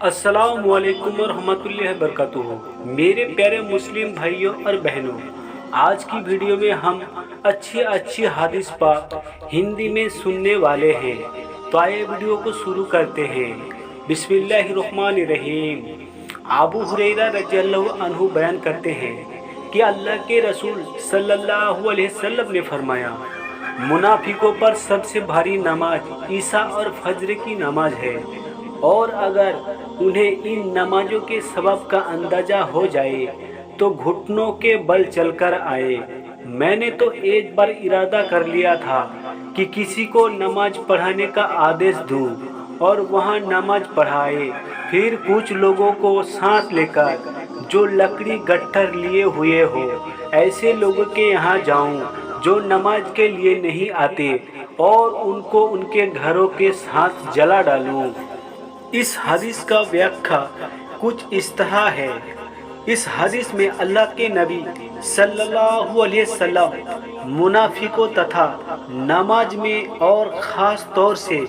अस्सलामुअलैकुम वरहमतुल्लाहि वबरकातुहू। मेरे प्यारे मुस्लिम भाइयों और बहनों, आज की वीडियो में हम अच्छी हदीस पाक हिंदी में सुनने वाले हैं। तो आइए वीडियो को शुरू करते हैं। बिस्मिल्लाहिर्रहमानिर्रहीम। अबू हुरैरा रज़ियल्लाहु अन्हु बयान करते हैं कि अल्लाह के रसूल सल्लल्लाहु अलैहि वसल्लम ने फरमाया, मुनाफिकों पर सबसे भारी नमाज ईशा और फज्र की नमाज है, और अगर उन्हें इन नमाजों के सबब का अंदाजा हो जाए तो घुटनों के बल चलकर आए। मैंने तो एक बार इरादा कर लिया था कि किसी को नमाज पढ़ाने का आदेश दूं और वहां नमाज पढ़ाए, फिर कुछ लोगों को साथ लेकर जो लकड़ी गट्ठर लिए हुए हो ऐसे लोगों के यहाँ जाऊं जो नमाज के लिए नहीं आते, और उनको उनके घरों के साथ जला डालूं। इस हदीस का व्याख्या कुछ इस तरह है। इस हदीस में अल्लाह के नबी सल्लल्लाहु अलैहि वसल्लम मुनाफिकों तथा नमाज में और ख़ास तौर से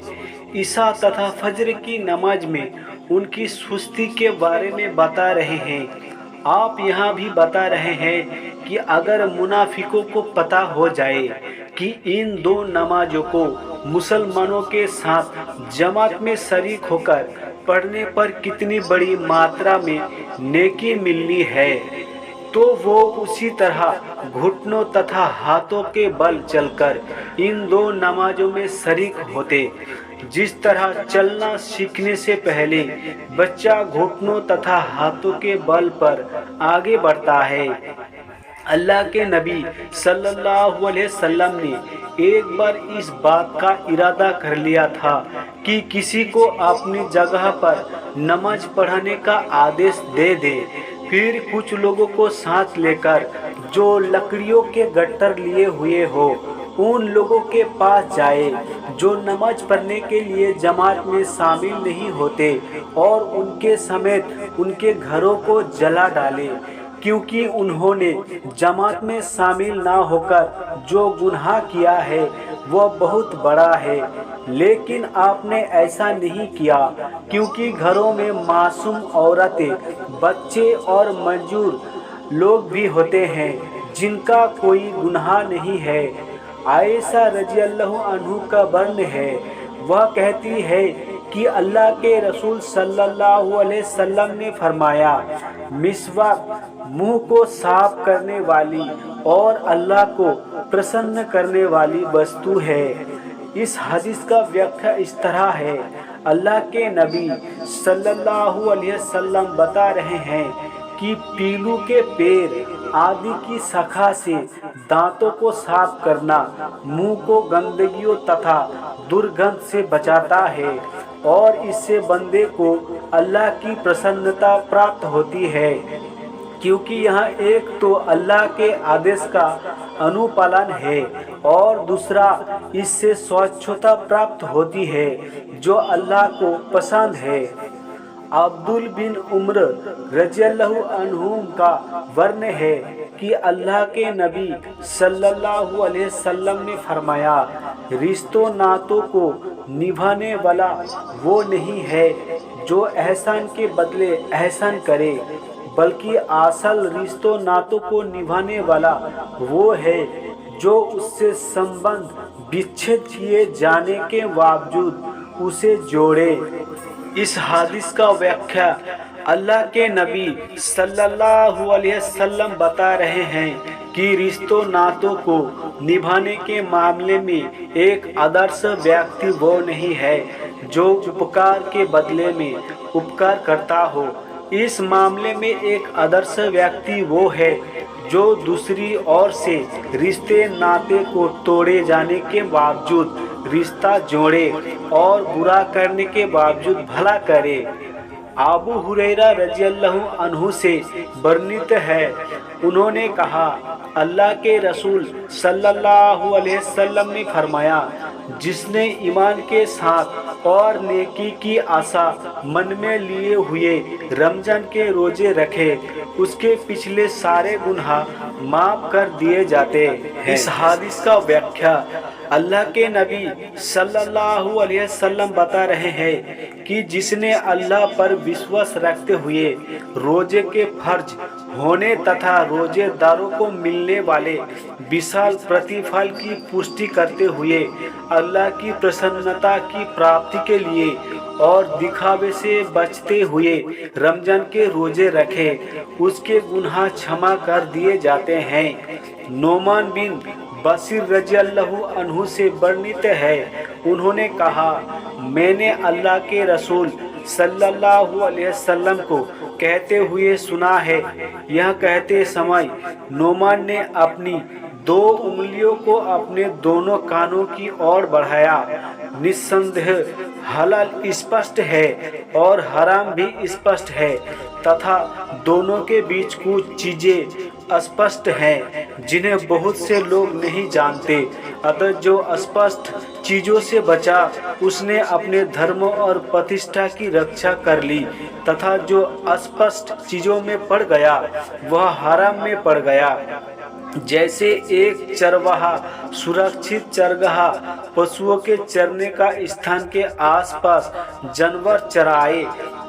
ईशा तथा फज्र की नमाज में उनकी सुस्ती के बारे में बता रहे हैं। आप यहाँ भी बता रहे हैं कि अगर मुनाफिकों को पता हो जाए कि इन दो नमाजों को मुसलमानों के साथ जमात में शरीक होकर पढ़ने पर कितनी बड़ी मात्रा में नेकी मिलनी है, तो वो उसी तरह घुटनों तथा हाथों के बल चलकर इन दो नमाजों में शरीक होते। जिस तरह चलना सीखने से पहले बच्चा घुटनों तथा हाथों के बल पर आगे बढ़ता है। अल्लाह के नबी सल्लल्लाहु अलैहि वसल्लम ने एक बार इस बात का इरादा कर लिया था कि किसी को अपनी जगह पर नमाज पढ़ाने का आदेश दे दे, फिर कुछ लोगों को साथ लेकर जो लकड़ियों के गट्ठर लिए हुए हो उन लोगों के पास जाए जो नमाज पढ़ने के लिए जमात में शामिल नहीं होते, और उनके समेत उनके घरों को जला डाले, क्योंकि उन्होंने जमात में शामिल ना होकर जो गुनाह किया है वह बहुत बड़ा है। लेकिन आपने ऐसा नहीं किया, क्योंकि घरों में मासूम औरतें, बच्चे और मजदूर लोग भी होते हैं जिनका कोई गुनाह नहीं है। आयशा रज़ियल्लाहु अन्हु का बयान है, वह कहती है कि अल्लाह के रसूल सल्लल्लाहु अलैहि वसल्लम ने फरमाया, मिसवाक मुंह को साफ करने वाली और अल्लाह को प्रसन्न करने वाली वस्तु है। इस हदीस का व्याख्या इस तरह है। अल्लाह के नबी सल्लल्लाहु अलैहि वसल्लम बता रहे हैं कि पीलू के पैर आदि की शाखा से दांतों को साफ करना मुंह को गंदगियों तथा दुर्गंध से बचाता है, और इससे बंदे को अल्लाह की प्रसन्नता प्राप्त होती है, क्योंकि यहाँ एक तो अल्लाह के आदेश का अनुपालन है और दूसरा इससे स्वच्छता प्राप्त होती है जो अल्लाह को पसंद है। अब्दुल बिन उम्र रज़ियल्लाहु अन्हु का वर्णन है कि अल्लाह के नबी सल्लल्लाहु अलैहि वसल्लम ने फरमाया, रिश्तों नातों को निभाने वाला वो नहीं है जो एहसान के बदले एहसान करे, बल्कि असल रिश्तों नातों को निभाने वाला वो है जो उससे संबंध विच्छेद किए जाने के बावजूद उसे जोड़े। इस हदीस का व्याख्या अल्लाह के नबी सल्लल्लाहु अलैहि वसल्लम बता रहे हैं कि रिश्तों नातों को निभाने के मामले में एक आदर्श व्यक्ति वो नहीं है जो उपकार के बदले में उपकार करता हो। इस मामले में एक आदर्श व्यक्ति वो है जो दूसरी ओर से रिश्ते नाते को तोड़े जाने के बावजूद रिश्ता जोड़े और बुरा करने के बावजूद भला करे। अबू हुरैरा रज़ियल्लाहु अन्हु से वर्णित है, उन्होंने कहा, अल्लाह के रसूल सल्लल्लाहु अलैहि वसल्लम ने फरमाया, जिसने ईमान के साथ और नेकी की आशा मन में लिए हुए रमजान के रोजे रखे, उसके पिछले सारे गुनाह माफ कर दिए जाते हैं। इस हदीस का व्याख्या اللہ کے نبی صلی اللہ علیہ وسلم بتا رہے ہیں کہ جس نے اللہ پر وشواس رکھتے ہوئے روزے کے فرض ہونے تتھا روزے داروں کو ملنے والے विशाल प्रतिफल की पुष्टि करते हुए अल्लाह की प्रसन्नता की प्राप्ति के लिए और दिखावे से बचते हुए रमजान के रोजे रखे, उसके गुनाह क्षमा कर दिए जाते हैं। नोमान बिन बशीर रजी अल्लाह अन्हु से वर्णित है, उन्होंने कहा, मैंने अल्लाह के रसूल सल्लल्लाहु अलैहि वसल्लम को कहते हुए सुना है। यह कहते समय नोमान ने अपनी दो उंगलियों को अपने दोनों कानों की ओर बढ़ाया। निस्संदेह हलाल स्पष्ट है और हराम भी स्पष्ट है तथा दोनों के बीच कुछ चीजें स्पष्ट हैं जिन्हें बहुत से लोग नहीं जानते। अतः जो स्पष्ट चीजों से बचा उसने अपने धर्म और प्रतिष्ठा की रक्षा कर ली तथा जो अस्पष्ट चीजों में पड़ गया वह हराम में पड़ गया। जैसे एक चरवाहा सुरक्षित चरगाह पशुओं के चरने का स्थान के आसपास जानवर चराए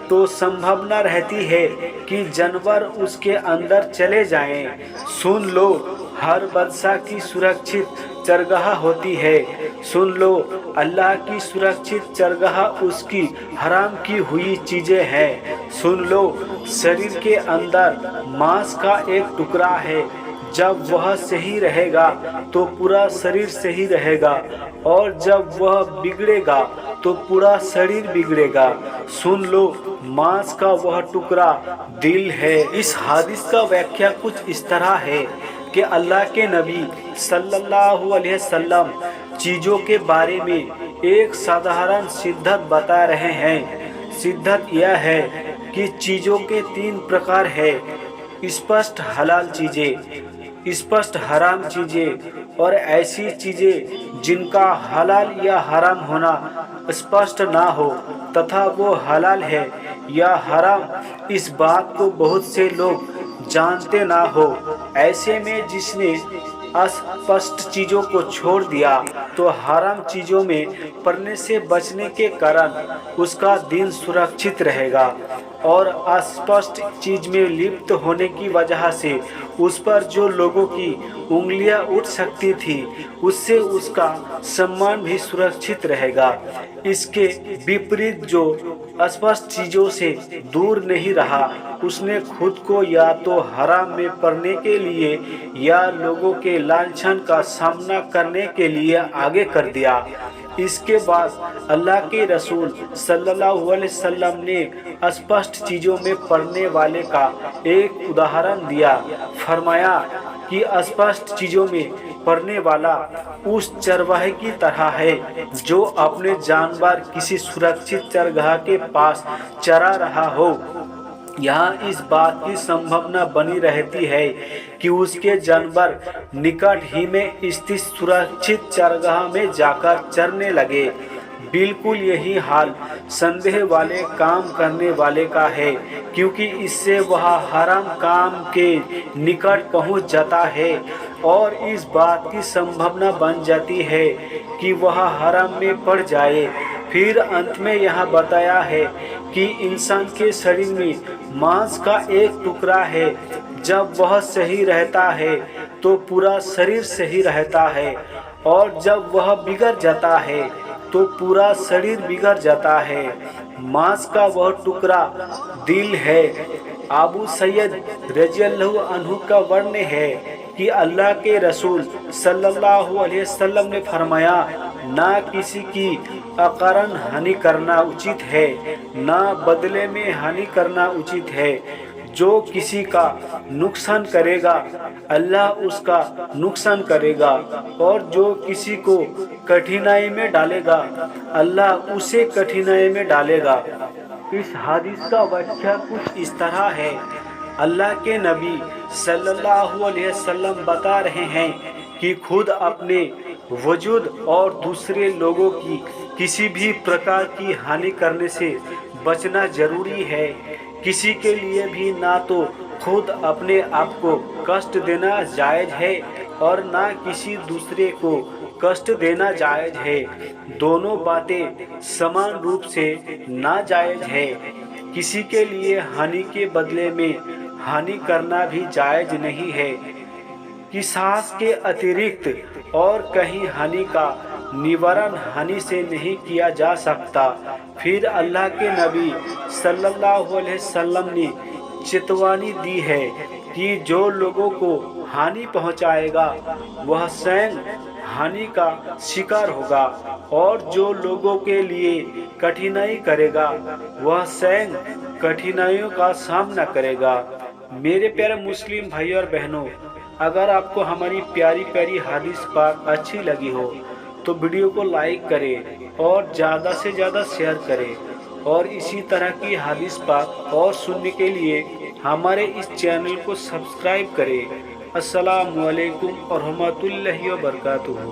तो संभावना रहती है कि जानवर उसके अंदर चले जाएं। सुन लो, हर बादशाह की सुरक्षित चरगाह होती है। सुन लो, अल्लाह की सुरक्षित चरगाह उसकी हराम की हुई चीजें हैं। सुन लो, शरीर के अंदर मांस का एक टुकड़ा है, जब वह सही रहेगा तो पूरा शरीर सही रहेगा और जब वह बिगड़ेगा तो पूरा शरीर बिगड़ेगा। सुन लो, मांस का वह टुकड़ा दिल है। इस हदीस का व्याख्या कुछ इस तरह है कि अल्लाह के नबी सल्लल्लाहु अलैहि वसल्लम चीज़ों के बारे में एक साधारण सिद्धांत बता रहे हैं। सिद्धांत यह है कि चीज़ों के तीन प्रकार है: स्पष्ट हलाल चीज़ें, स्पष्ट हराम चीज़ें और ऐसी चीज़ें जिनका हलाल या हराम होना स्पष्ट ना हो तथा वो हलाल है या हराम इस बात को बहुत से लोग जानते ना हो। ऐसे में जिसने अस्पष्ट चीज़ों को छोड़ दिया तो हराम चीज़ों में पड़ने से बचने के कारण उसका दिन सुरक्षित रहेगा और अस्पष्ट चीज़ में लिप्त होने की वजह से उस पर जो लोगों की उंगलियां उठ सकती थी उससे उसका सम्मान भी सुरक्षित रहेगा। इसके विपरीत जो अस्पष्ट चीज़ों से दूर नहीं रहा उसने खुद को या तो हराम में पड़ने के लिए या लोगों के लांछन का सामना करने के लिए आगे कर दिया। इसके बाद अल्लाह के रसूल सल्लल्लाहु अलैहि वसल्लम ने स्पष्ट चीज़ों में पड़ने वाले का एक उदाहरण दिया। फरमाया कि स्पष्ट चीज़ों में पड़ने वाला उस चरवाहे की तरह है जो अपने जानवर किसी सुरक्षित चरगाह के पास चरा रहा हो। यहाँ इस बात की संभावना बनी रहती है कि उसके जानवर निकट ही में स्थित सुरक्षित चरगाह में जाकर चरने लगे। बिल्कुल यही हाल संदेह वाले काम करने वाले का है, क्योंकि इससे वह हराम काम के निकट पहुंच जाता है और इस बात की संभावना बन जाती है कि वह हराम में पड़ जाए। फिर अंत में यह बताया है कि इंसान के शरीर में मांस का एक टुकड़ा है, जब वह सही रहता है तो पूरा शरीर सही रहता है और जब वह बिगड़ जाता है तो पूरा शरीर बिगड़ जाता है। मांस का वह टुकड़ा दिल है। अबू सैयद रज़ियल्लाहु अन्हु का वर्ण है कि अल्लाह के रसूल सल्लल्लाहु अलैहि वसल्लम ने फरमाया, ना किसी की अकारण हानि करना उचित है, ना बदले में हानि करना उचित है। जो किसी का नुकसान करेगा अल्लाह उसका नुकसान करेगा और जो किसी को कठिनाई में डालेगा अल्लाह उसे कठिनाई में डालेगा। इस हदीस का व्याख्या कुछ इस तरह है। अल्लाह के नबी सल्लल्लाहु अलैहि वसल्लम बता रहे हैं कि खुद अपने वजूद और दूसरे लोगों की किसी भी प्रकार की हानि करने से बचना जरूरी है। किसी के लिए भी ना तो खुद अपने आप को कष्ट देना जायज़ है और ना किसी दूसरे को कष्ट देना जायज है। दोनों बातें समान रूप से नाजायज है। किसी के लिए हानि के बदले में हानि करना भी जायज नहीं है। किसास के अतिरिक्त और कहीं हानि का निवारण हानि से नहीं किया जा सकता। फिर अल्लाह के नबी सल्लल्लाहु अलैहि वसल्लम ने चेतावनी दी है कि जो लोगों को हानि पहुंचाएगा वह स्वयं हानि का शिकार होगा, और जो लोगों के लिए कठिनाई करेगा वह स्वयं कठिनाइयों का सामना करेगा। मेरे प्यारे मुस्लिम भाई और बहनों, अगर आपको हमारी प्यारी प्यारी हदीस पाक अच्छी लगी हो तो वीडियो को लाइक करें और ज़्यादा से ज़्यादा शेयर करें, और इसी तरह की हदीस पाक और सुनने के लिए हमारे इस चैनल को सब्सक्राइब करें। अस्सलामु अलैकुम व रहमतुल्लाहि व बरकातुहू।